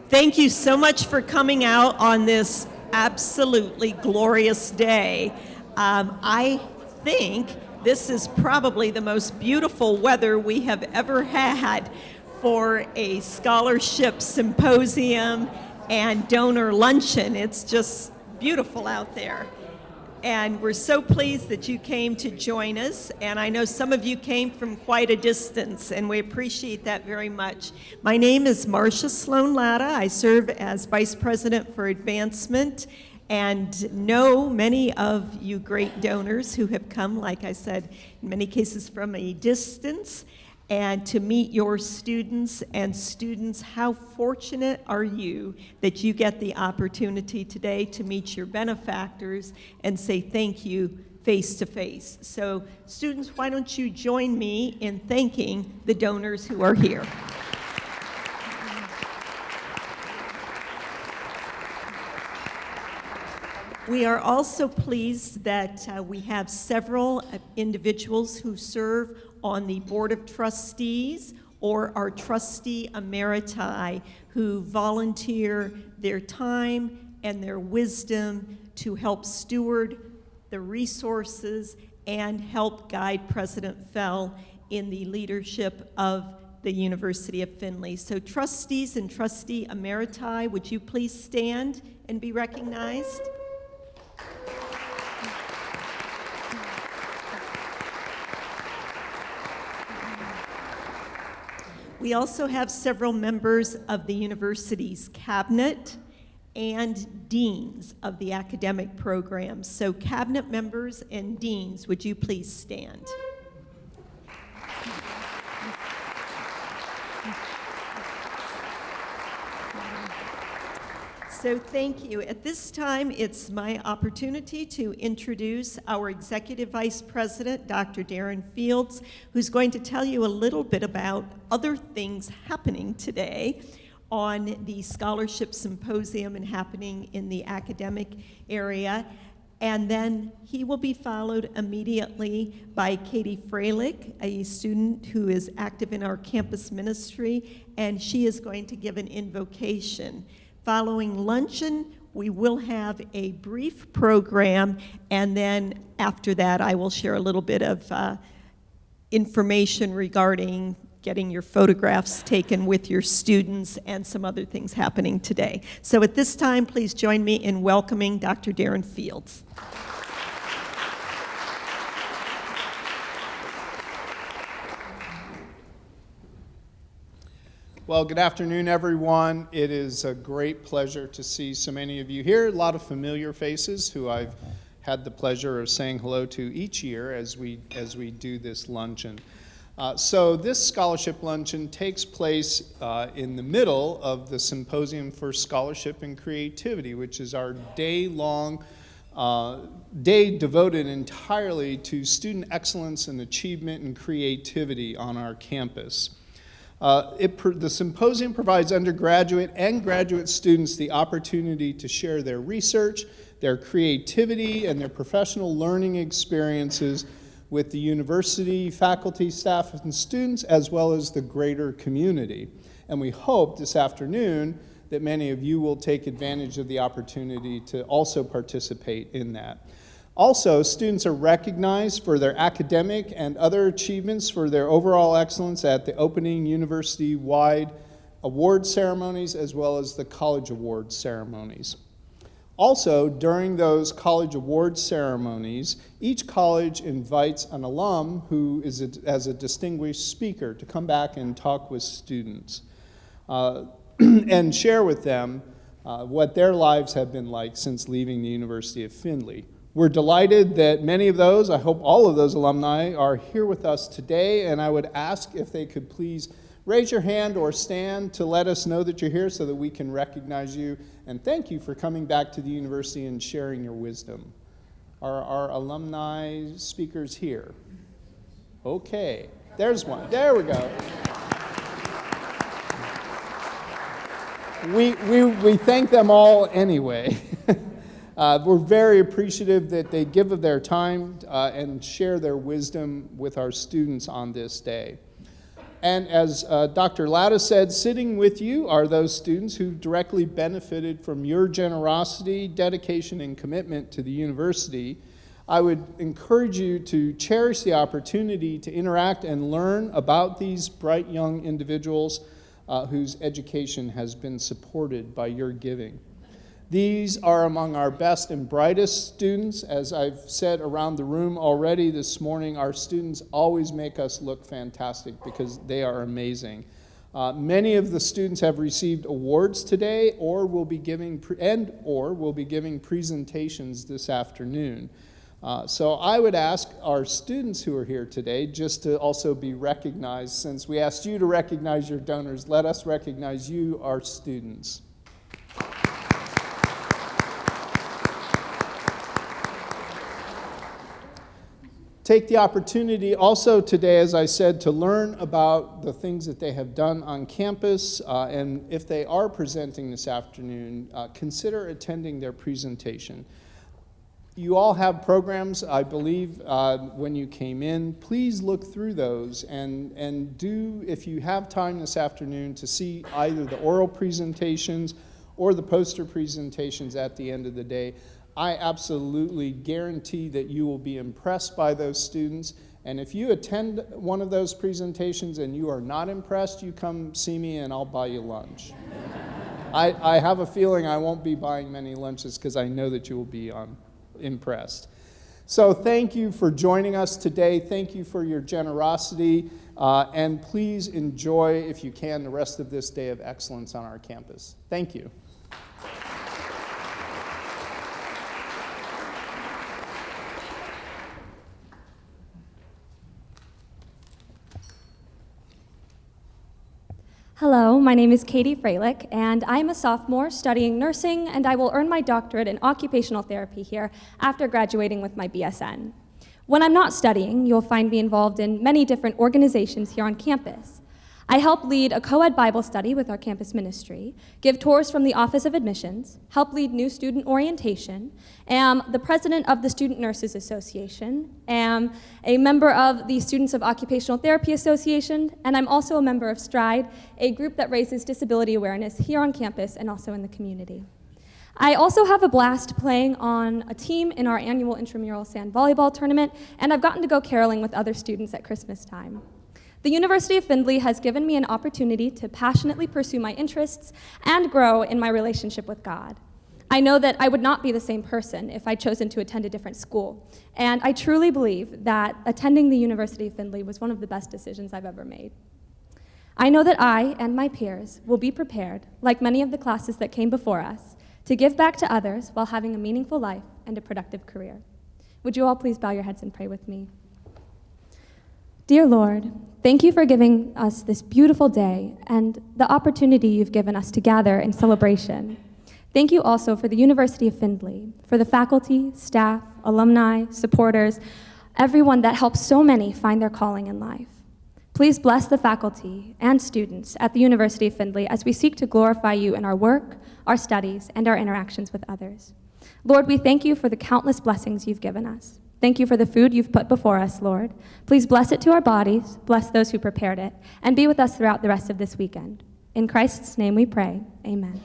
Thank you so much for coming out on this absolutely glorious day. I think this is probably the most beautiful weather we have ever had for a scholarship symposium and donor luncheon. It's just beautiful out there. And we're so pleased that you came to join us. And I know some of you came from quite a distance, and we appreciate that very much. My name is Marcia Sloan Latta. I serve as Vice President for Advancement and know many of you great donors who have come, like I said, in many cases from a distance, and to meet your students. And students, how fortunate are you that you get the opportunity today to meet your benefactors and say thank you face to face. So students, why don't you join me in thanking the donors who are here. We are also pleased that we have several individuals who serve on the Board of Trustees or our trustee emeriti who volunteer their time and their wisdom to help steward the resources and help guide President Fell in the leadership of the University of Findlay. So trustees and trustee emeriti, would you please stand and be recognized? We also have several members of the university's cabinet and deans of the academic programs. So cabinet members and deans, would you please stand? So thank you. At this time, it's my opportunity to introduce our Executive Vice President, Dr. Darren Fields, who's going to tell you a little bit about other things happening today on the Scholarship Symposium and happening in the academic area. And then he will be followed immediately by Katie Freilich, a student who is active in our campus ministry, and she is going to give an invocation. Following luncheon, we will have a brief program, and then after that, I will share a little bit of information regarding getting your photographs taken with your students and some other things happening today. So at this time, please join me in welcoming Dr. Darren Fields. Well, good afternoon, everyone. It is a great pleasure to see so many of you here. A lot of familiar faces who I've had the pleasure of saying hello to each year as we do this luncheon. So this scholarship luncheon takes place in the middle of the Symposium for Scholarship and Creativity, which is our day-long day devoted entirely to student excellence and achievement and creativity on our campus. The symposium provides undergraduate and graduate students the opportunity to share their research, their creativity, and their professional learning experiences with the university, faculty, staff, and students, as well as the greater community. And we hope this afternoon that many of you will take advantage of the opportunity to also participate in that. Also, students are recognized for their academic and other achievements for their overall excellence at the opening university-wide award ceremonies as well as the college award ceremonies. Also, during those college award ceremonies, each college invites an alum who is as a distinguished speaker to come back and talk with students and share with them what their lives have been like since leaving the University of Findlay. We're delighted that many of those, I hope all of those alumni, are here with us today, and I would ask if they could please raise your hand or stand to let us know that you're here so that we can recognize you, and thank you for coming back to the university and sharing your wisdom. Are our alumni speakers here? Okay, there's one. There we go. We thank them all anyway. We're very appreciative that they give of their time and share their wisdom with our students on this day. And as Dr. Lauda said, sitting with you are those students who directly benefited from your generosity, dedication, and commitment to the university. I would encourage you to cherish the opportunity to interact and learn about these bright young individuals whose education has been supported by your giving. These are among our best and brightest students. As I've said around the room already this morning, our students always make us look fantastic because they are amazing. Many of the students have received awards today or will be giving presentations this afternoon. So I would ask our students who are here today just to also be recognized. Since we asked you to recognize your donors, let us recognize you, our students. Take the opportunity also today, as I said, to learn about the things that they have done on campus, and if they are presenting this afternoon, consider attending their presentation. You all have programs, I believe, when you came in. Please look through those and do, if you have time this afternoon, to see either the oral presentations or the poster presentations at the end of the day. I absolutely guarantee that you will be impressed by those students. And if you attend one of those presentations and you are not impressed, you come see me and I'll buy you lunch. I have a feeling I won't be buying many lunches because I know that you will be impressed. So thank you for joining us today. Thank you for your generosity. And please enjoy, if you can, the rest of this day of excellence on our campus. Thank you. Hello, my name is Katie Freilich, and I'm a sophomore studying nursing, and I will earn my doctorate in occupational therapy here after graduating with my BSN. When I'm not studying, you'll find me involved in many different organizations here on campus. I help lead a co-ed Bible study with our campus ministry, give tours from the Office of Admissions, help lead new student orientation, am the president of the Student Nurses Association, am a member of the Students of Occupational Therapy Association, and I'm also a member of STRIDE, a group that raises disability awareness here on campus and also in the community. I also have a blast playing on a team in our annual intramural sand volleyball tournament, and I've gotten to go caroling with other students at Christmas time. The University of Findlay has given me an opportunity to passionately pursue my interests and grow in my relationship with God. I know that I would not be the same person if I'd chosen to attend a different school, and I truly believe that attending the University of Findlay was one of the best decisions I've ever made. I know that I and my peers will be prepared, like many of the classes that came before us, to give back to others while having a meaningful life and a productive career. Would you all please bow your heads and pray with me? Dear Lord, thank you for giving us this beautiful day and the opportunity you've given us to gather in celebration. Thank you also for the University of Findlay, for the faculty, staff, alumni, supporters, everyone that helps so many find their calling in life. Please bless the faculty and students at the University of Findlay as we seek to glorify you in our work, our studies, and our interactions with others. Lord, we thank you for the countless blessings you've given us. Thank you for the food you've put before us, Lord. Please bless it to our bodies, bless those who prepared it, and be with us throughout the rest of this weekend. In Christ's name we pray, amen.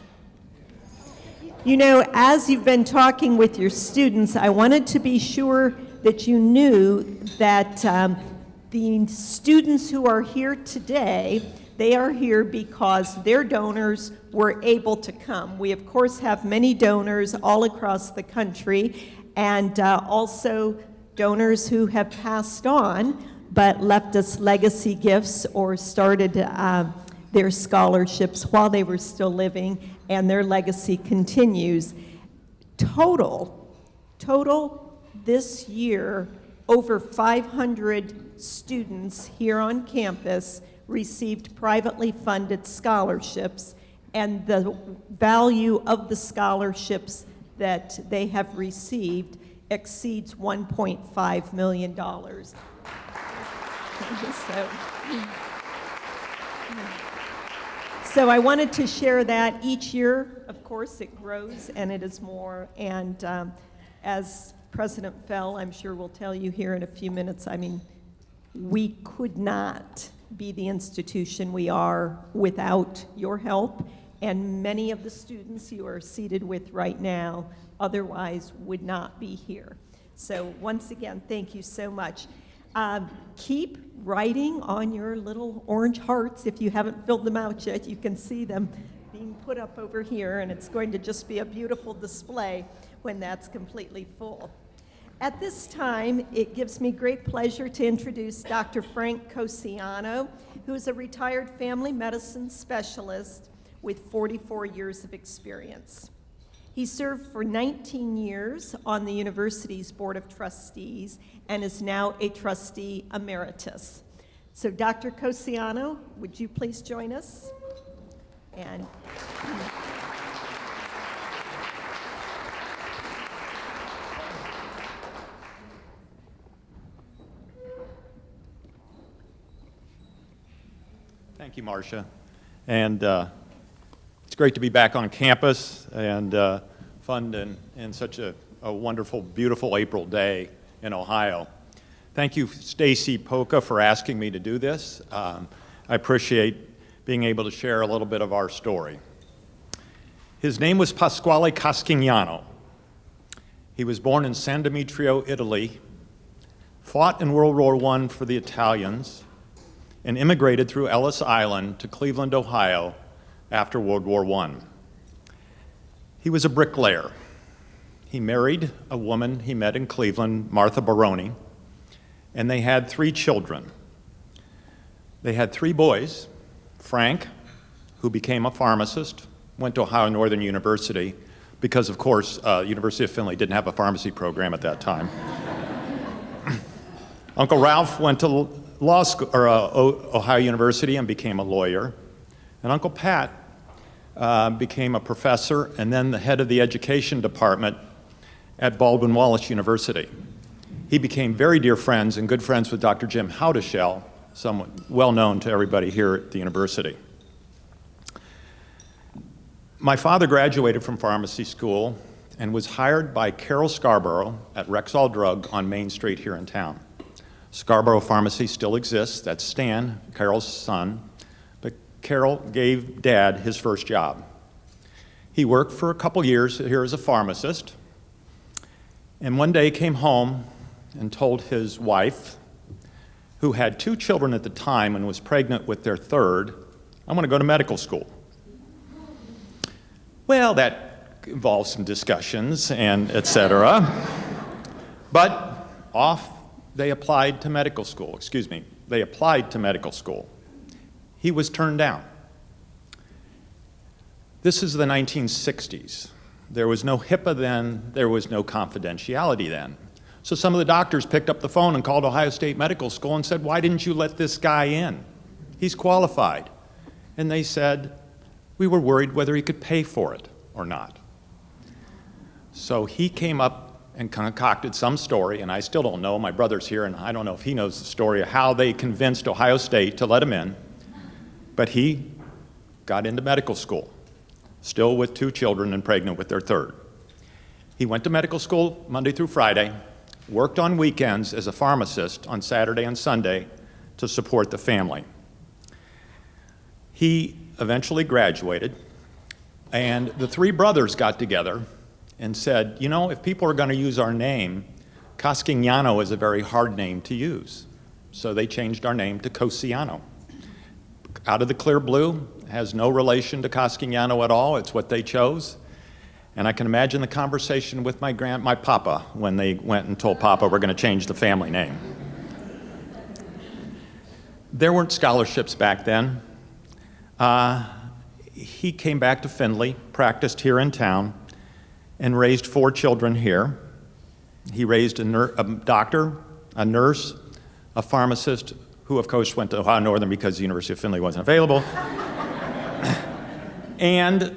You know, as you've been talking with your students, I wanted to be sure that you knew that the students who are here today, they are here because their donors were able to come. We, of course, have many donors all across the country, and also donors who have passed on but left us legacy gifts or started their scholarships while they were still living, and their legacy continues. Total this year, over 500 students here on campus received privately funded scholarships, and the value of the scholarships that they have received exceeds $1.5 million. So I wanted to share that. Each year, of course, it grows and it is more. And as President Fell, I'm sure will tell you here in a few minutes, I mean, we could not be the institution we are without your help, and many of the students you are seated with right now otherwise would not be here. So once again, thank you so much. Keep writing on your little orange hearts. If you haven't filled them out yet, you can see them being put up over here, and it's going to just be a beautiful display when that's completely full. At this time, it gives me great pleasure to introduce Dr. Frank Cosiano, who is a retired family medicine specialist with 44 years of experience. He served for 19 years on the university's Board of Trustees and is now a trustee emeritus. So Dr. Cosiano, would you please join us? And thank you, Marcia. And it's great to be back on campus and fun and such a wonderful, beautiful April day in Ohio. Thank you, Stacy Polka, for asking me to do this. I appreciate being able to share a little bit of our story. His name was Pasquale Cascignano. He was born in San Demetrio, Italy, fought in World War I for the Italians, and immigrated through Ellis Island to Cleveland, Ohio after World War I. He was a bricklayer. He married a woman he met in Cleveland, Martha Baroni, and they had 3 children. They had 3 boys: Frank, who became a pharmacist, went to Ohio Northern University because, of course, University of Findlay didn't have a pharmacy program at that time. Uncle Ralph went to law school, or Ohio University, and became a lawyer. And Uncle Pat became a professor and then the head of the education department at Baldwin Wallace University. He became very dear friends and good friends with Dr. Jim Howdeshell, someone well known to everybody here at the university. My father graduated from pharmacy school and was hired by Carol Scarborough at Rexall Drug on Main Street here in town. Scarborough Pharmacy still exists. That's Stan, Carol's son. But Carol gave Dad his first job. He worked for a couple years here as a pharmacist, and one day came home and told his wife, who had 2 children at the time and was pregnant with their third, "I'm going to go to medical school." Well, that involves some discussions and et cetera. But off they applied to medical school. They applied to medical school. He was turned down. This is the 1960s. There was no HIPAA then, there was no confidentiality then. So some of the doctors picked up the phone and called Ohio State Medical School and said, "Why didn't you let this guy in? He's qualified." And they said, "We were worried whether he could pay for it or not." So he came up and concocted some story, and I still don't know. My brother's here, and I don't know if he knows the story of how they convinced Ohio State to let him in. But he got into medical school, still with 2 children and pregnant with their third. He went to medical school Monday through Friday, worked on weekends as a pharmacist on Saturday and Sunday to support the family. He eventually graduated, and the 3 brothers got together and said, "You know, if people are going to use our name, Cascignano is a very hard name to use." So they changed our name to Cosiano. Out of the clear blue, has no relation to Cascignano at all. It's what they chose. And I can imagine the conversation with my papa when they went and told Papa we're going to change the family name. There weren't scholarships back then. He came back to Findlay, practiced here in town, and raised 4 children here. He raised a doctor, a nurse, a pharmacist, who of course went to Ohio Northern because the University of Findlay wasn't available, and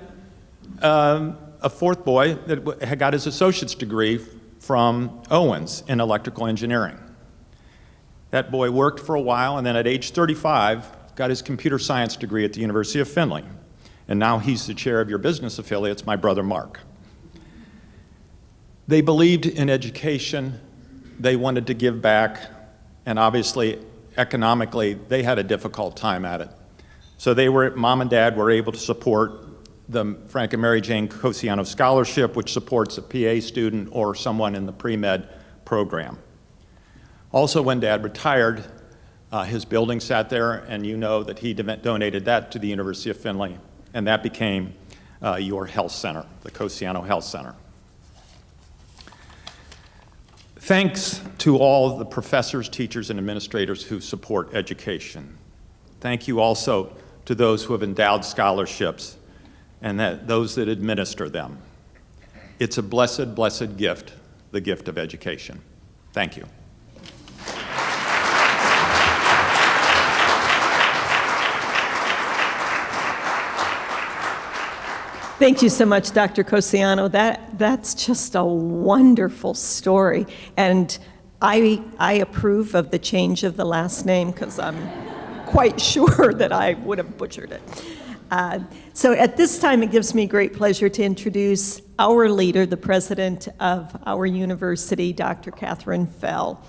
a 4th boy that had got his associate's degree from Owens in electrical engineering. That boy worked for a while, and then at age 35, got his computer science degree at the University of Findlay. And now he's the chair of your business affiliates, my brother Mark. They believed in education, they wanted to give back, and obviously economically, they had a difficult time at it. So Mom and Dad were able to support the Frank and Mary Jane Cosiano Scholarship, which supports a PA student or someone in the pre-med program. Also, when Dad retired, his building sat there, and you know that he donated that to the University of Findlay, and that became your health center, the Cosiano Health Center. Thanks to all the professors, teachers, and administrators who support education. Thank you also to those who have endowed scholarships and those that administer them. It's a blessed, blessed gift, the gift of education. Thank you. Thank you so much, Dr. Cosiano. That's just a wonderful story. And I approve of the change of the last name because I'm quite sure that I would have butchered it. So at this time, it gives me great pleasure to introduce our leader, the president of our university, Dr. Catherine Fell.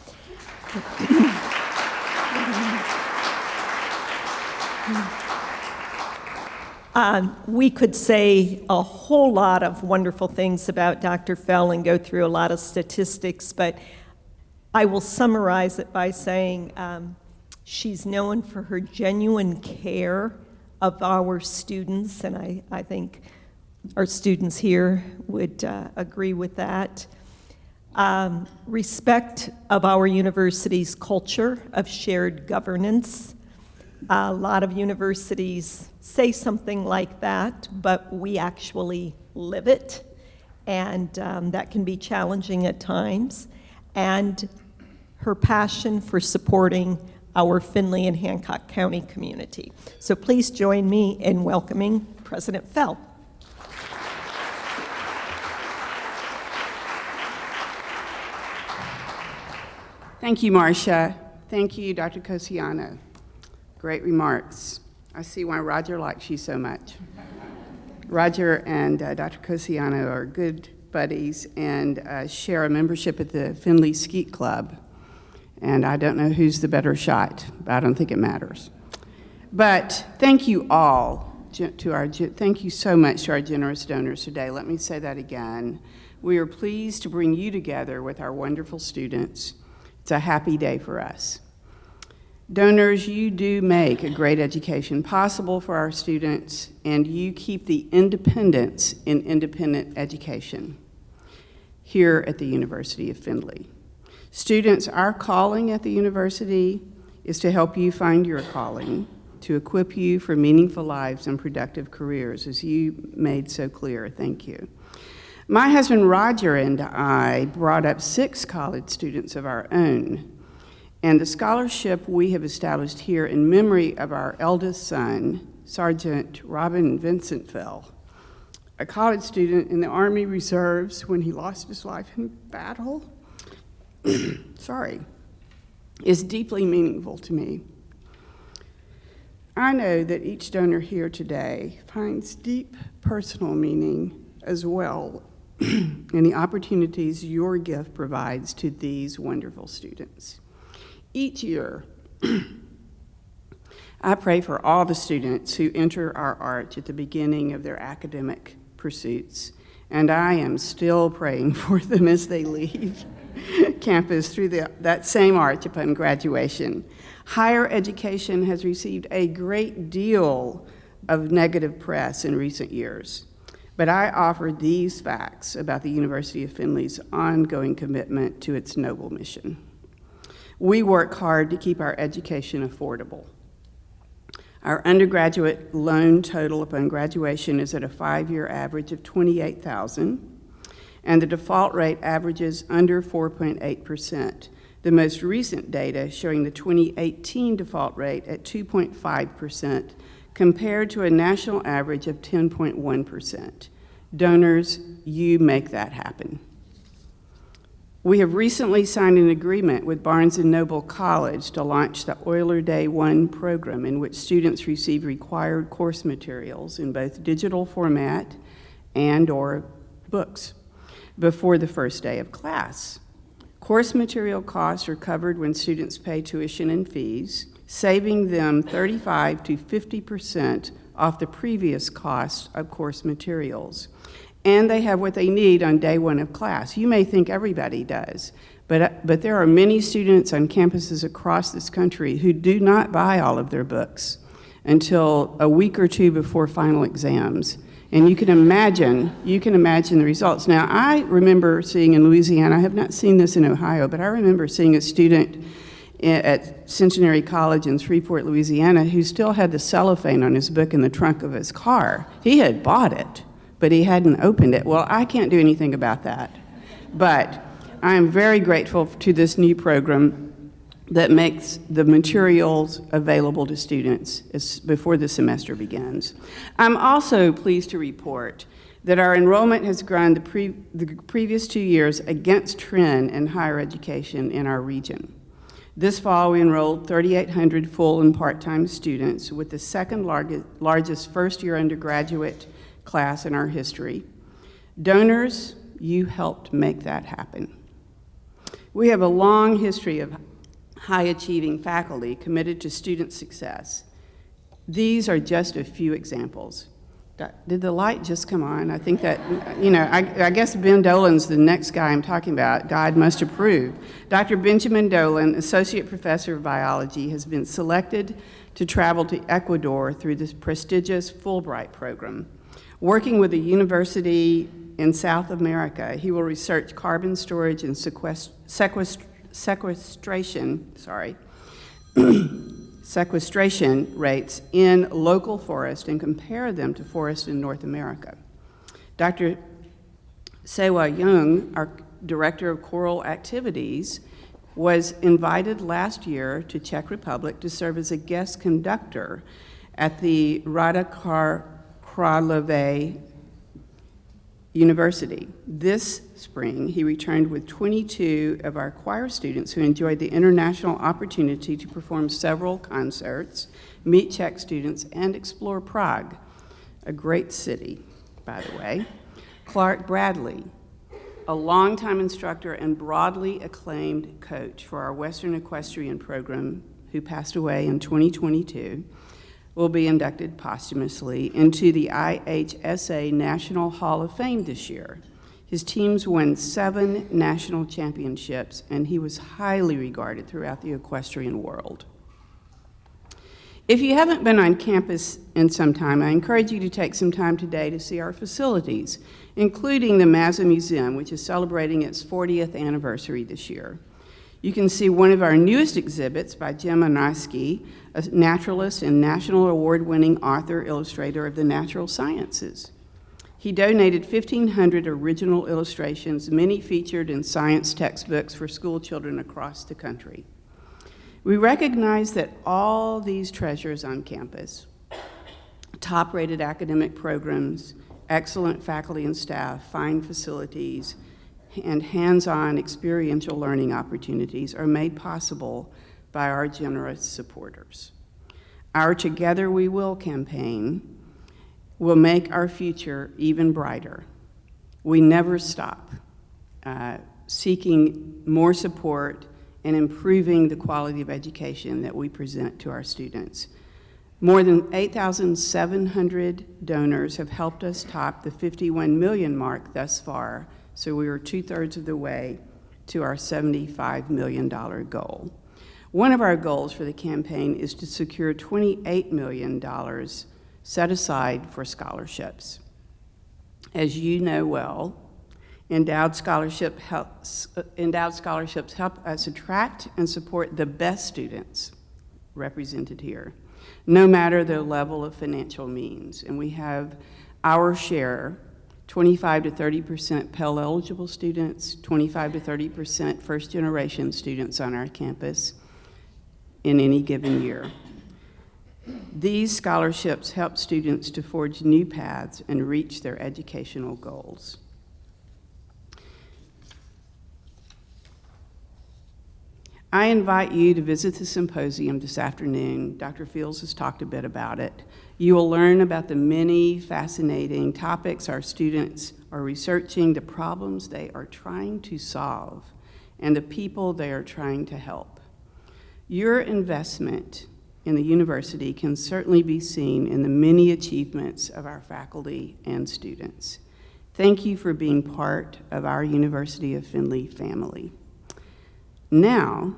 We could say a whole lot of wonderful things about Dr. Fell and go through a lot of statistics, but I will summarize it by saying she's known for her genuine care of our students, and I think our students here would agree with that. Respect of our university's culture of shared governance. A lot of universities say something like that, but we actually live it, and that can be challenging at times. And her passion for supporting our Findlay and Hancock County community. So please join me in welcoming President Fell. Thank you, Marcia. Thank you, Dr. Cosiano. Great remarks. I see why Roger likes you so much. Roger and Dr. Cosiano are good buddies and share a membership at the Findlay Skeet Club. And I don't know who's the better shot, but I don't think it matters. But thank you all thank you so much to our generous donors today. Let me say that again. We are pleased to bring you together with our wonderful students. It's a happy day for us. Donors, you do make a great education possible for our students, and you keep the independence in independent education here at the University of Findlay. Students, our calling at the university is to help you find your calling, to equip you for meaningful lives and productive careers, as you made so clear. Thank you. My husband Roger and I brought up 6 college students of our own, and the scholarship we have established here in memory of our eldest son, Sergeant Robin Vincent Fell, a college student in the Army Reserves when he lost his life in battle, is deeply meaningful to me. I know that each donor here today finds deep personal meaning as well in the opportunities your gift provides to these wonderful students. Each year, I pray for all the students who enter our arch at the beginning of their academic pursuits, and I am still praying for them as they leave campus through that same arch upon graduation. Higher education has received a great deal of negative press in recent years, but I offer these facts about the University of Findlay's ongoing commitment to its noble mission. We work hard to keep our education affordable. Our undergraduate loan total upon graduation is at a 5-year average of $28,000, and the default rate averages under 4.8%. The most recent data showing the 2018 default rate at 2.5% compared to a national average of 10.1%. Donors, you make that happen. We have recently signed an agreement with Barnes & Noble College to launch the Euler Day 1 program, in which students receive required course materials in both digital format and/or books before the first day of class. Course material costs are covered when students pay tuition and fees, saving them 35 to 50% off the previous cost of course materials. And they have what they need on day one of class. You may think everybody does, but there are many students on campuses across this country who do not buy all of their books until a week or two before final exams. And you can imagine the results. Now, I remember seeing in Louisiana, I have not seen this in Ohio, but I remember seeing a student at Centenary College in Shreveport, Louisiana, who still had the cellophane on his book in the trunk of his car. He had bought it, but he hadn't opened it. Well, I can't do anything about that. But I am very grateful to this new program that makes the materials available to students before the semester begins. I'm also pleased to report that our enrollment has grown the previous 2 years against trend in higher education in our region. This fall, we enrolled 3,800 full and part-time students, with the second largest first-year undergraduate class in our history. Donors, you helped make that happen. We have a long history of high-achieving faculty committed to student success. These are just a few examples. Did the light just come on? I think that, I guess Ben Dolan's the next guy I'm talking about. God must approve. Dr. Benjamin Dolan, Associate Professor of Biology, has been selected to travel to Ecuador through this prestigious Fulbright program. Working with a university in South America, he will research carbon storage and sequestration rates in local forest and compare them to forests in North America. Dr. Sewa Young, our Director of Choral Activities, was invited last year to Czech Republic to serve as a guest conductor at the Rada Králové University. This spring, he returned with 22 of our choir students who enjoyed the international opportunity to perform several concerts, meet Czech students, and explore Prague, a great city, by the way. Clark Bradley, a longtime instructor and broadly acclaimed coach for our Western Equestrian program, who passed away in 2022, will be inducted posthumously into the IHSA National Hall of Fame this year. His teams won 7 national championships, and he was highly regarded throughout the equestrian world. If you haven't been on campus in some time, I encourage you to take some time today to see our facilities, including the Mazza Museum, which is celebrating its 40th anniversary this year. You can see one of our newest exhibits by Jim Onosky, a naturalist and national award-winning author, illustrator of the natural sciences. He donated 1,500 original illustrations, many featured in science textbooks for school children across the country. We recognize that all these treasures on campus, top-rated academic programs, excellent faculty and staff, fine facilities, and hands-on experiential learning opportunities are made possible by our generous supporters. Our Together We Will campaign will make our future even brighter. We never stop seeking more support and improving the quality of education that we present to our students. More than 8,700 donors have helped us top the 51 million mark thus far, so we are 2/3 of the way to our $75 million goal. One of our goals for the campaign is to secure $28 million set aside for scholarships. As you know well, endowed scholarships help us attract and support the best students represented here, no matter their level of financial means. And we have our share, 25 to 30% Pell eligible students, 25 to 30% first generation students on our campus in any given year. These scholarships help students to forge new paths and reach their educational goals. I invite you to visit the symposium this afternoon. Dr. Fields has talked a bit about it. You will learn about the many fascinating topics our students are researching, the problems they are trying to solve, and the people they are trying to help. Your investment in the university can certainly be seen in the many achievements of our faculty and students. Thank you for being part of our University of Findlay family. Now,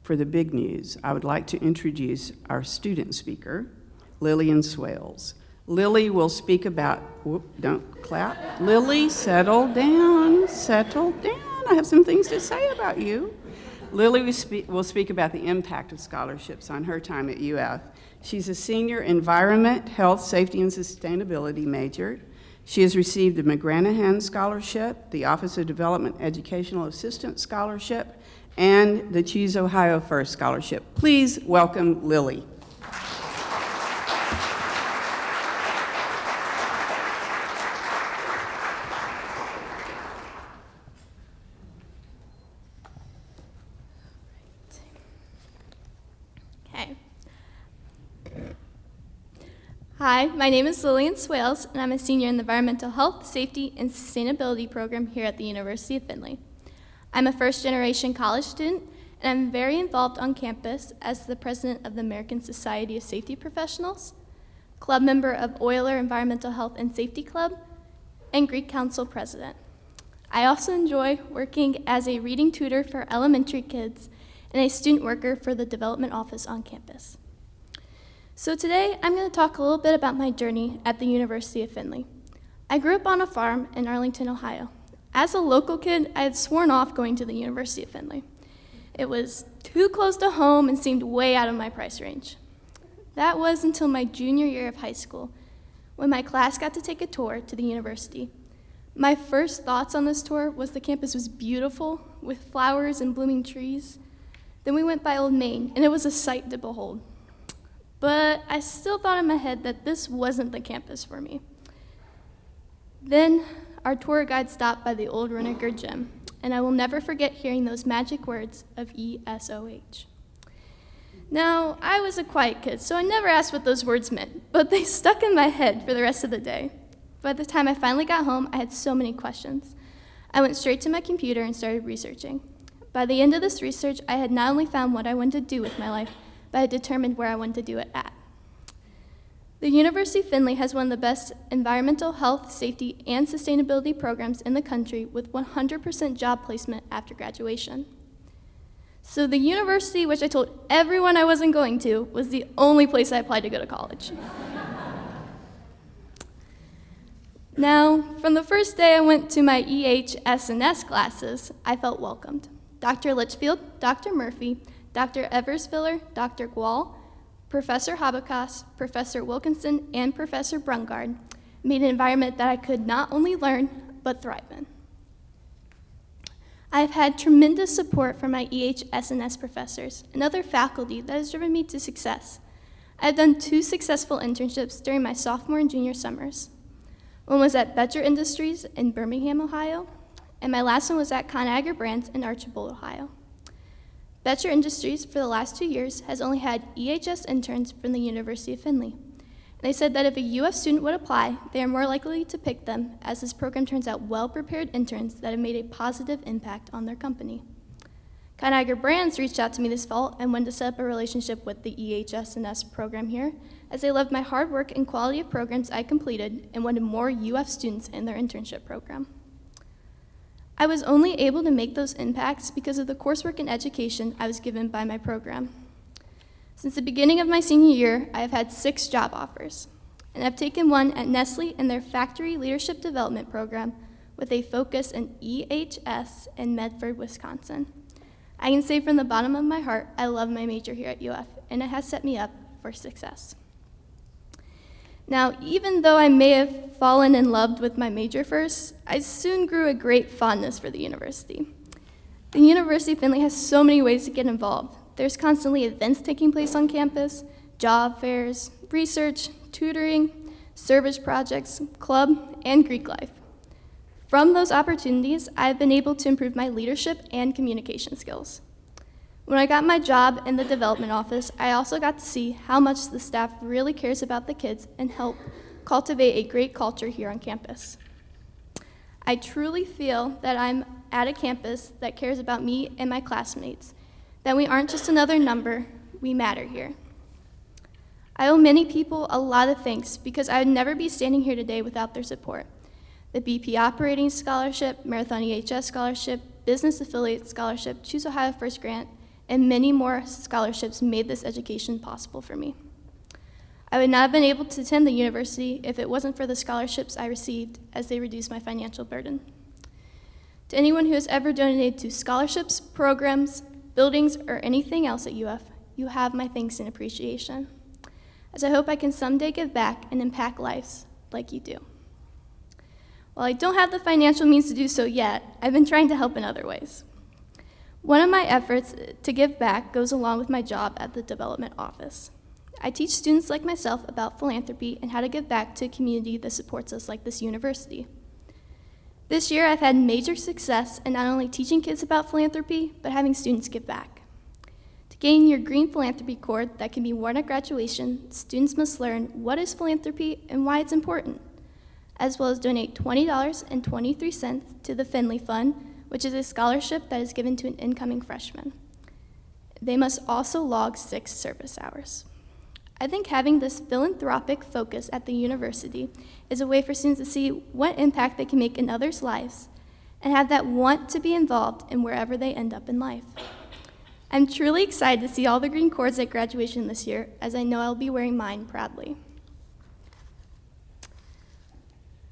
for the big news, I would like to introduce our student speaker, Lillian Swales. Lily will speak about, don't clap. Lily, settle down, settle down. I have some things to say about you. Lily will speak about the impact of scholarships on her time at UF. She's a senior environment, health, safety, and sustainability major. She has received the McGranahan Scholarship, the Office of Development Educational Assistant Scholarship, and the Choose Ohio First Scholarship. Please welcome Lily. Hi, my name is Lillian Swales, and I'm a senior in the Environmental Health, Safety, and Sustainability program here at the University of Findlay. I'm a first-generation college student, and I'm very involved on campus as the president of the American Society of Safety Professionals, club member of Euler Environmental Health and Safety Club, and Greek Council president. I also enjoy working as a reading tutor for elementary kids and a student worker for the development office on campus. So today, I'm going to talk a little bit about my journey at the University of Findlay. I grew up on a farm in Arlington, Ohio. As a local kid, I had sworn off going to the University of Findlay. It was too close to home and seemed way out of my price range. That was until my junior year of high school, when my class got to take a tour to the university. My first thoughts on this tour was the campus was beautiful, with flowers and blooming trees. Then we went by Old Main, and it was a sight to behold. But I still thought in my head that this wasn't the campus for me. Then our tour guide stopped by the old Renneker Gym, and I will never forget hearing those magic words of ESOH. Now, I was a quiet kid, so I never asked what those words meant, but they stuck in my head for the rest of the day. By the time I finally got home, I had so many questions. I went straight to my computer and started researching. By the end of this research, I had not only found what I wanted to do with my life, but I determined where I wanted to do it at. The University of Findlay has one of the best environmental health, safety, and sustainability programs in the country with 100% job placement after graduation. So the university, which I told everyone I wasn't going to, was the only place I applied to go to college. Now, from the first day I went to my EHS&S classes, I felt welcomed. Dr. Litchfield, Dr. Murphy, Dr. Eversviller, Dr. Gual, Professor Habakas, Professor Wilkinson, and Professor Brungard made an environment that I could not only learn, but thrive in. I've had tremendous support from my EHS&S professors and other faculty that has driven me to success. I've done 2 successful internships during my sophomore and junior summers. One was at Betcher Industries in Birmingham, Ohio, and my last one was at Conagra Brands in Archibald, Ohio. Betcher Industries, for the last 2 years, has only had EHS interns from the University of Findlay. They said that if a UF student would apply, they are more likely to pick them, as this program turns out well-prepared interns that have made a positive impact on their company. Conagra Brands reached out to me this fall and wanted to set up a relationship with the EHS&S program here, as they loved my hard work and quality of programs I completed and wanted more UF students in their internship program. I was only able to make those impacts because of the coursework and education I was given by my program. Since the beginning of my senior year, I have had 6 job offers, and I've taken one at Nestle in their Factory Leadership Development Program with a focus in EHS in Medford, Wisconsin. I can say from the bottom of my heart, I love my major here at UF, and it has set me up for success. Now, even though I may have fallen in love with my major first, I soon grew a great fondness for the university. The University of Findlay has so many ways to get involved. There's constantly events taking place on campus, job fairs, research, tutoring, service projects, club, and Greek life. From those opportunities, I've been able to improve my leadership and communication skills. When I got my job in the development office, I also got to see how much the staff really cares about the kids and help cultivate a great culture here on campus. I truly feel that I'm at a campus that cares about me and my classmates, that we aren't just another number, we matter here. I owe many people a lot of thanks because I would never be standing here today without their support. The BP Operating Scholarship, Marathon EHS Scholarship, Business Affiliate Scholarship, Choose Ohio First Grant, and many more scholarships made this education possible for me. I would not have been able to attend the university if it wasn't for the scholarships I received, as they reduced my financial burden. To anyone who has ever donated to scholarships, programs, buildings, or anything else at UF, you have my thanks and appreciation, as I hope I can someday give back and impact lives like you do. While I don't have the financial means to do so yet, I've been trying to help in other ways. One of my efforts to give back goes along with my job at the development office. I teach students like myself about philanthropy and how to give back to a community that supports us, like this university. This year, I've had major success in not only teaching kids about philanthropy, but having students give back. To gain your green philanthropy cord that can be worn at graduation, students must learn what is philanthropy and why it's important, as well as donate $20.23 to the Findlay Fund, which is a scholarship that is given to an incoming freshman. They must also log 6 service hours. I think having this philanthropic focus at the university is a way for students to see what impact they can make in others' lives and have that want to be involved in wherever they end up in life. I'm truly excited to see all the green cords at graduation this year, as I know I'll be wearing mine proudly.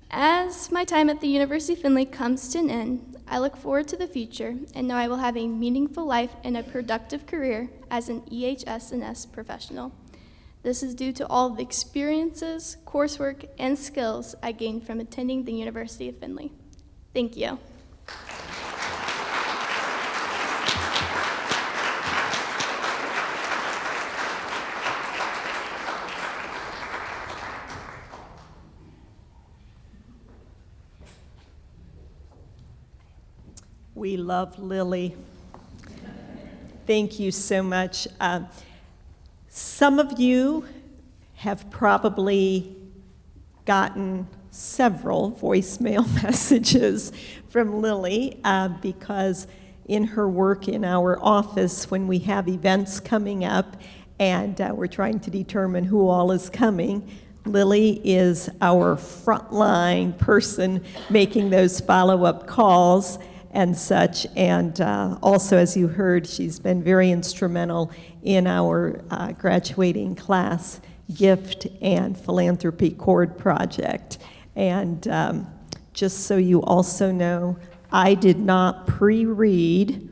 As my time at the University of Findlay comes to an end, I look forward to the future and know I will have a meaningful life and a productive career as an EHS&S professional. This is due to all of the experiences, coursework, and skills I gained from attending the University of Findlay. Thank you. We love Lily. Thank you so much. Some of you have probably gotten several voicemail messages from Lily because in her work in our office, when we have events coming up and we're trying to determine who all is coming, Lily is our frontline person making those follow-up calls and such, and also, as you heard, she's been very instrumental in our graduating class gift and philanthropy cord project. And just so you also know, I did not pre-read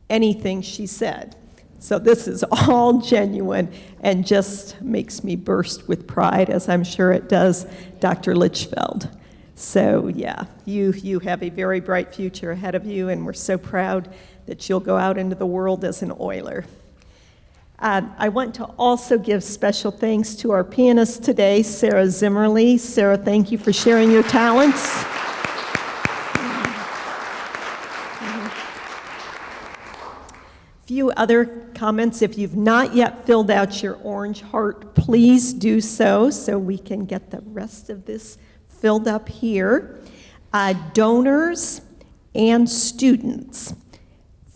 anything she said. So this is all genuine and just makes me burst with pride, as I'm sure it does Dr. Litchfeld. So yeah, you have a very bright future ahead of you, and we're so proud that you'll go out into the world as an Oiler. I want to also give special thanks to our pianist today, Sarah Zimmerly. Sarah, thank you for sharing your talents. Few other comments. If you've not yet filled out your orange heart, please do so we can get the rest of this filled up here. Donors and students.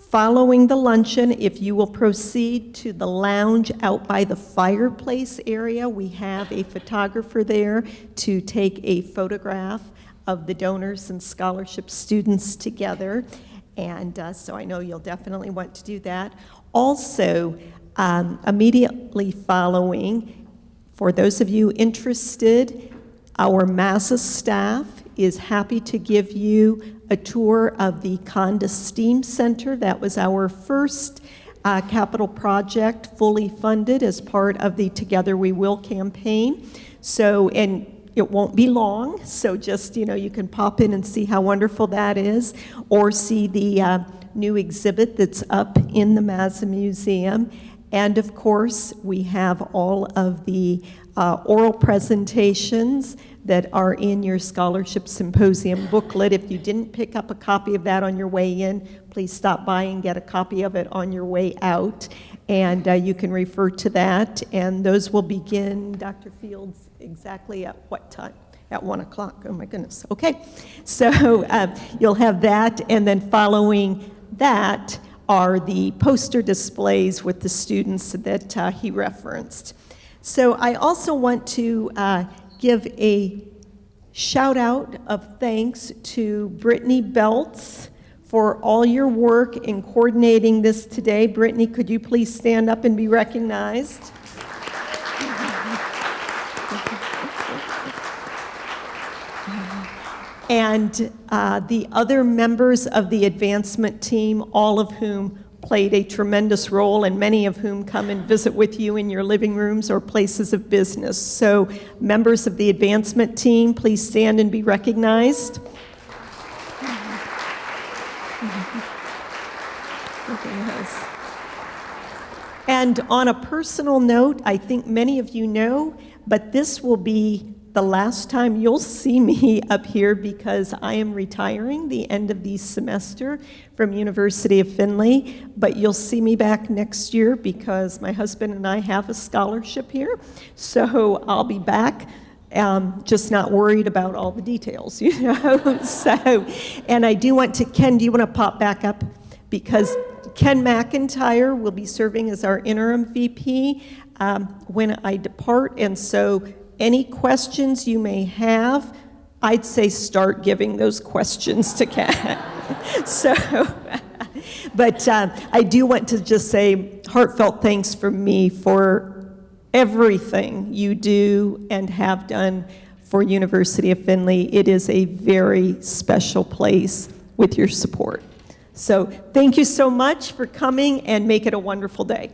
Following the luncheon, if you will proceed to the lounge out by the fireplace area, we have a photographer there to take a photograph of the donors and scholarship students together. And so I know you'll definitely want to do that. Also, immediately following, for those of you interested, our MASA staff is happy to give you a tour of the Conda STEAM Center. That was our first capital project fully funded as part of the Together We Will campaign. So, and it won't be long, so just, you can pop in and see how wonderful that is, or see the new exhibit that's up in the MASA Museum. And of course, we have all of the oral presentations that are in your Scholarship Symposium booklet. If you didn't pick up a copy of that on your way in, please stop by and get a copy of it on your way out. And you can refer to that. And those will begin, Dr. Fields, exactly at what time? at 1 o'clock. Oh my goodness. Okay. So you'll have that, and then following that are the poster displays with the students that he referenced. So I also want to give a shout out of thanks to Brittany Belts for all your work in coordinating this today. Brittany, could you please stand up and be recognized? And the other members of the advancement team, all of whom played a tremendous role, and many of whom come and visit with you in your living rooms or places of business. So members of the advancement team, please stand and be recognized. Yes. And on a personal note, I think many of you know, but this will be the last time you'll see me up here because I am retiring the end of the semester from University of Findlay, but you'll see me back next year because my husband and I have a scholarship here, so I'll be back. Just not worried about all the details, you know. So, and I do want to, Ken, do you want to pop back up? Because Ken McIntyre will be serving as our interim VP when I depart, and so any questions you may have, I'd say start giving those questions to Ken. So, but I do want to just say heartfelt thanks from me for everything you do and have done for University of Findlay. It is a very special place with your support. So thank you so much for coming, and make it a wonderful day.